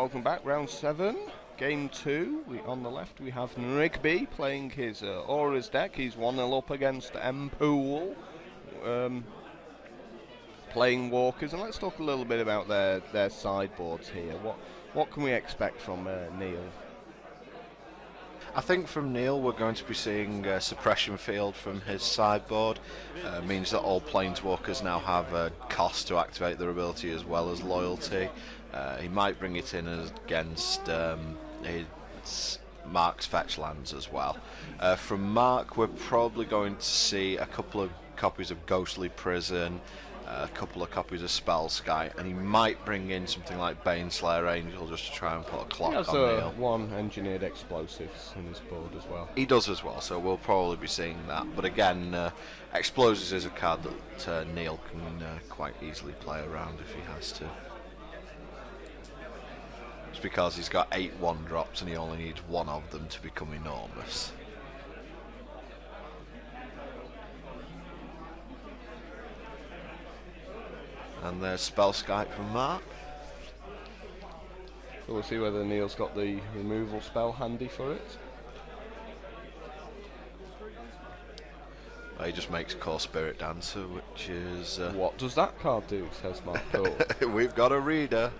welcome back. Round 7, game 2. On the left we have Rigby playing his Auras deck. He's 1-0 up against Poole, playing Walkers. And let's talk a little bit about their sideboards here. What can we expect from Neil? I think from Neil we're going to be seeing Suppression Field from his sideboard. Means that all Planeswalkers now have a cost to activate their ability as well as loyalty. He might bring it in against his Mark's fetch lands as well. From Mark we're probably going to see a couple of copies of Ghostly Prison, a couple of copies of Spellskite, and he might bring in something like Baneslayer Angel just to try and put a clock on Neil. He has one engineered explosives in his board as well. He does as well, so we'll probably be seeing that. But again, Explosives is a card that Neil can quite easily play around if he has to. It's because he's got 8 1-drops and he only needs one of them to become enormous. And there's Spellskite from Mark. So we'll see whether Neil's got the removal spell handy for it. He just makes Core Spirit Dancer, which is... what does that card do, says Mark Poole. We've got a reader.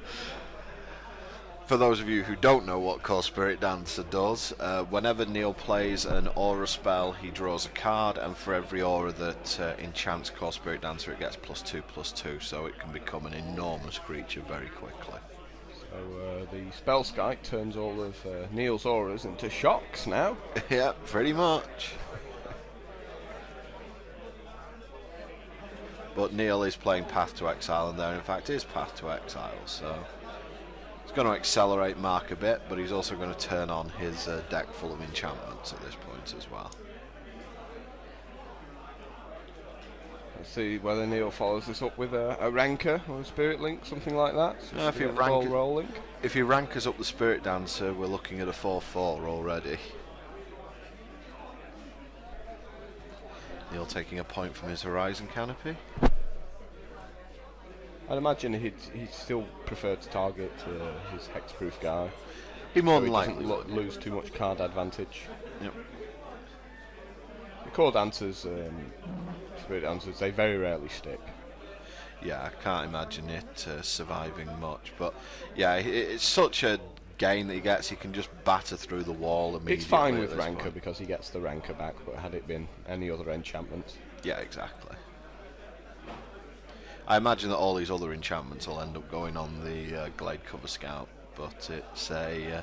For those of you who don't know what Core Spirit Dancer does, whenever Neil plays an aura spell, he draws a card, and for every aura that enchants Core Spirit Dancer, it gets +2/+2, so it can become an enormous creature very quickly. So the Spellskite turns all of Neil's auras into shocks now. Yeah, pretty much. But Neil is playing Path to Exile, and there in fact is Path to Exile, so... He's going to accelerate Mark a bit, but he's also going to turn on his deck full of enchantments at this point as well. Let's see whether Neil follows this up with a Rancor or a Spirit Link, something like that. So if he rankers up the Spirit Dancer, we're looking at a 4/4 already. Neil taking a point from his Horizon Canopy. I'd imagine he'd still prefer to target his hexproof guy. He more than likely doesn't lose too much card advantage. Yep. The core dancers, Spirit Dancers, they very rarely stick. Yeah, I can't imagine it surviving much. But yeah, it's such a gain that he gets. He can just batter through the wall immediately. It's fine with Rancor because he gets the Rancor back. But had it been any other enchantment, yeah, exactly. I imagine that all these other enchantments will end up going on the Glade Cover Scout, but it's a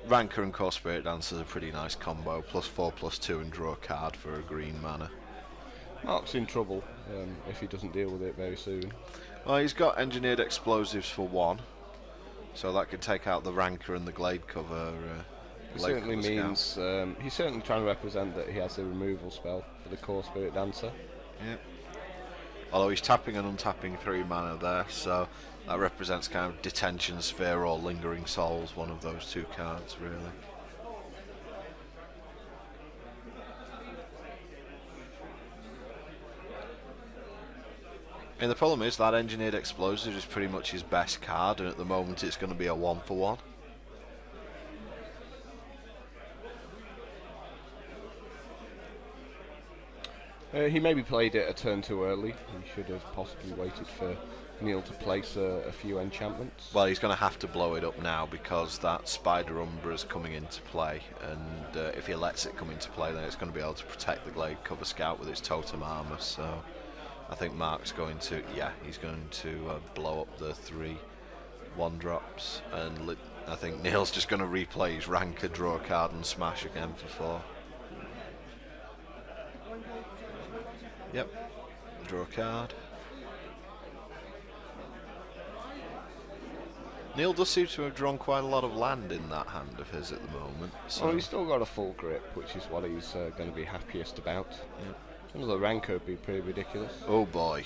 Rancor and Core Spirit Dancer is a pretty nice combo. +4/+2 and draw a card for a green mana. Mark's in trouble if he doesn't deal with it very soon. Well, he's got Engineered Explosives for 1, so that could take out the Rancor and the Glade Cover. It certainly means he's certainly trying to represent that he has a removal spell for the Core Spirit Dancer. Yeah. Although he's tapping and untapping 3 mana there, so that represents kind of Detention Sphere or Lingering Souls, one of those 2 cards, really. And the problem is that Engineered Explosive is pretty much his best card, and at the moment it's going to be a 1/1. He maybe played it a turn too early. He should have possibly waited for Neil to place a few enchantments. Well, he's going to have to blow it up now because that Spider Umbra is coming into play, and if he lets it come into play, then it's going to be able to protect the Glade Cover Scout with its totem armor. So I think Mark's going to, he's going to blow up the 3 1-drops, and I think Neil's just going to replay his Rancor, draw a card, and smash again for 4. Yep, draw a card. Neil does seem to have drawn quite a lot of land in that hand of his at the moment. So. Well, he's still got a full grip, which is what he's going to be happiest about. Yep. Another Rancor would be pretty ridiculous. Oh boy.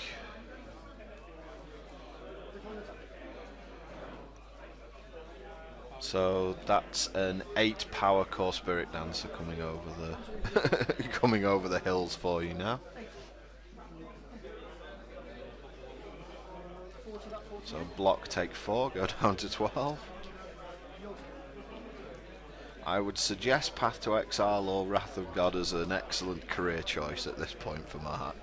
So that's an 8 power Core Spirit Dancer coming over the coming over the hills for you now. So block, take 4, go down to 12. I would suggest Path to Exile or Wrath of God as an excellent career choice at this point for Mark.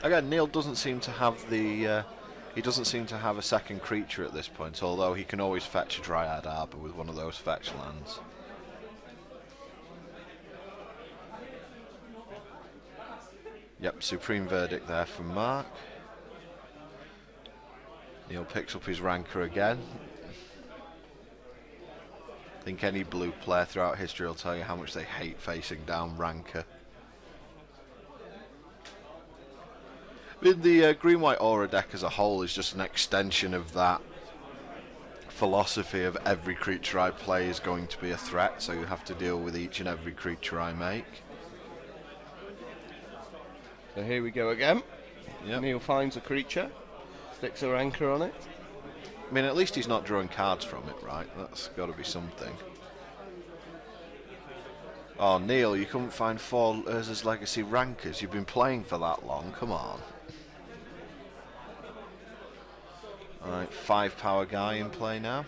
Again, Neil doesn't seem to have the... he doesn't seem to have a second creature at this point, although he can always fetch a Dryad Arbor with one of those fetch lands. Yep, Supreme Verdict there from Mark. Neil picks up his Rancor again. I think any blue player throughout history will tell you how much they hate facing down Rancor. The green-white aura deck as a whole is just an extension of that philosophy of every creature I play is going to be a threat, so you have to deal with each and every creature I make. So here we go again. Yep. Neil finds a creature, sticks a Rancor on it. I mean, at least he's not drawing cards from it, right? That's got to be something. Oh, Neil, you couldn't find 4 Urza's Legacy Rancors. You've been playing for that long. Come on. Alright, 5 power guy in play now.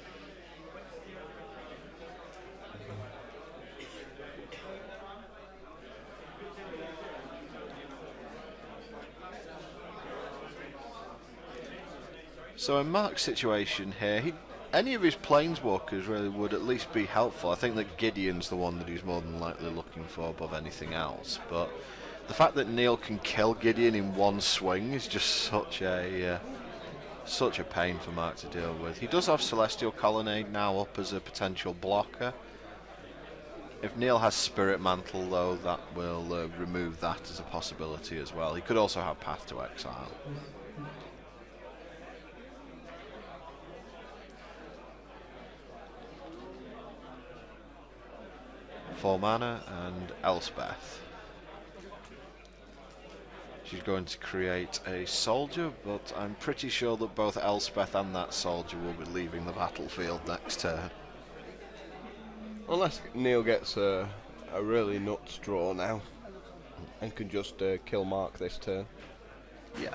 So in Mark's situation here, any of his planeswalkers really would at least be helpful. I think that Gideon's the one that he's more than likely looking for above anything else. But the fact that Neil can kill Gideon in one swing is just such a pain for Mark to deal with. He does have Celestial Colonnade now up as a potential blocker. If Neil has Spirit Mantle though, that will remove that as a possibility as well. He could also have Path to Exile. Four mana and Elspeth. She's going to create a soldier, but I'm pretty sure that both Elspeth and that soldier will be leaving the battlefield next turn. Unless Neil gets a really nuts draw now and can just kill Mark this turn. Yeah.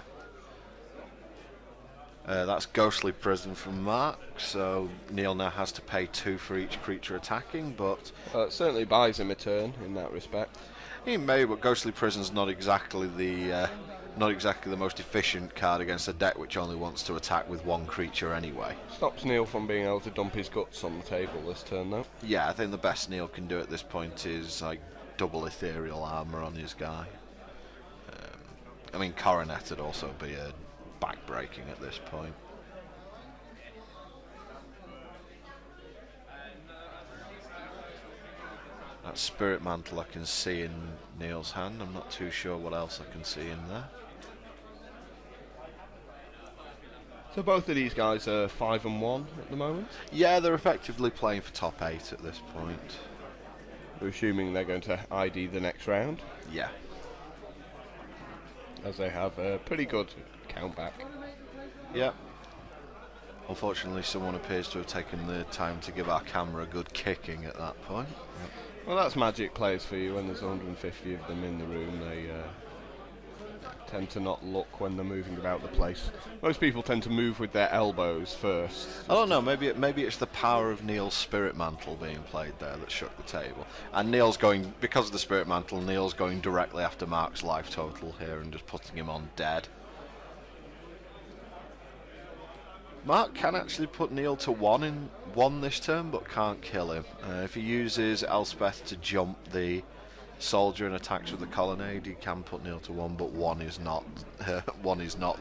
That's Ghostly Prison from Mark, so Neil now has to pay 2 for each creature attacking, but... it certainly buys him a turn in that respect. He may, but Ghostly Prison's not exactly the most efficient card against a deck which only wants to attack with 1 creature anyway. Stops Neil from being able to dump his guts on the table this turn though. Yeah, I think the best Neil can do at this point is like double Ethereal Armor on his guy. I mean, Coronet would also be a back-breaking at this point. That Spirit Mantle I can see in Neil's hand. I'm not too sure what else I can see in there. So both of these guys are 5 and 1 at the moment? Yeah, they're effectively playing for top 8 at this point. We're assuming they're going to ID the next round? Yeah. As they have a pretty good count back. Yeah. Unfortunately, someone appears to have taken the time to give our camera a good kicking at that point. Yep. Well, that's Magic players for you. When there's 150 of them in the room, they tend to not look when they're moving about the place. Most people tend to move with their elbows first. I don't know, maybe it's the power of Neil's Spirit Mantle being played there that shook the table. And Neil's going, because of the Spirit Mantle, Neil's going directly after Mark's life total here and just putting him on dead. Mark can actually put Neil to 1 this turn, but can't kill him. If he uses Elspeth to jump the soldier and attacks with the Colonnade, he can put Neil to 1, but 1 is not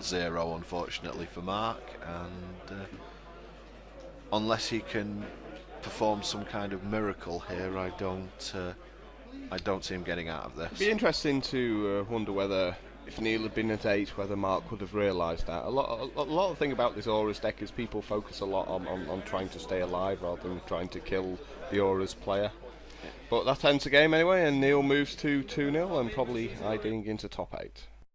0, unfortunately for Mark. And unless he can perform some kind of miracle here, I don't see him getting out of this. It'd be interesting to wonder whether, if Neil had been at 8, whether Mark would have realised that. A lot of the thing about this Auras deck is people focus a lot on trying to stay alive rather than trying to kill the Auras player. But that ends the game anyway, and Neil moves to 2-0 and probably IDing into top 8.